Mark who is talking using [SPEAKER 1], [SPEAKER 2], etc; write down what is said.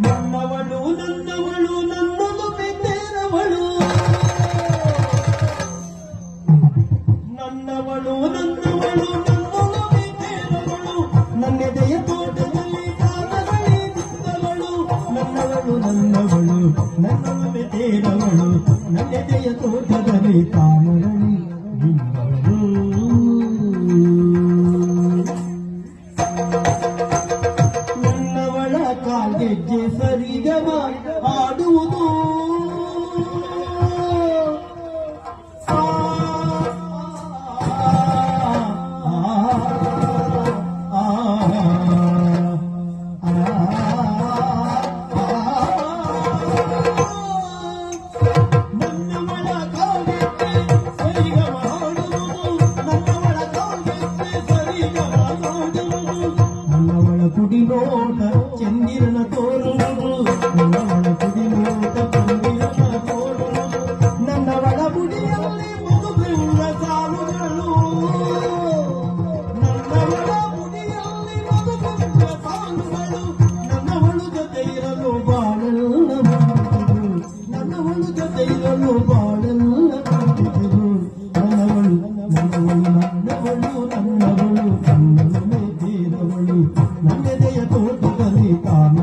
[SPEAKER 1] ನನ್ನವಳು ನನ್ನವಳು ನನ್ನದು ಬೇರವಳು ನನ್ನವಳು ನನ್ನವಳು ನನ್ನದು ಬೇರವಳು ನನ್ನೆದೆಯ ತೋಟದಲ್ಲಿ ಕಾಲದಲ್ಲಿ ನಿಂತವಳು ನನ್ನವಳು ನನ್ನವಳು ನನ್ನದು ಬೇರವಳು ನನ್ನೆದೆಯ ತೋಟದಲ್ಲಿ ಕಾಲದಲ್ಲಿ ನಿಂತವಳು ನನ್ನವಳ ಕಾಲ್ಗೆಜ್ಜೆ ಸರಿಗಮ ಆಡುವುದು ನನ್ನವಳ ಕಾಲ್ಗೆಜ್ಜೆ ಸರಿಗಮ ಆಡುವುದು ನನ್ನವಳ ಕಾಲ್ಗೆಜ್ಜೆ ಸರಿಗಮ ಆಡುವುದು ನನ್ನವಳ ಕುಡಿನೋಟ ಚಂದಿರನ ತೋರುವುದು ನನ್ನವಳ ಕುಡಿನೋಟ ಚಂದಿರನ ತೋರುವುದು ನನ್ನವಳ ಬುಡಿಯಲ್ಲಿ ಮಧುಬೆಲ್ಲ ಸಾಲುಗಳು ನನ್ನವಳ ಬುಡಿಯಲ್ಲಿ ಮಧುಬೆಲ್ಲ ಸಾಲುಗಳು ನನ್ನವಳು ಜೊತೆ ಇರಲು ಬಾಳೆಲ್ಲ ಬಂದಿತು ನನ್ನವಳು ಜೊತೆ ಇರಲು ಬಾಳೆಲ್ಲ ಬಂದಿತು ನನ್ನವಳು ನನ್ನವಳು ನನ್ನವಳು ನನ್ನವಳು ನನ್ನವಳು ಬೇರವಳು ನನ್ನೆದೆಯ ತೋಟದಲ್ಲಿ ಕಾಮ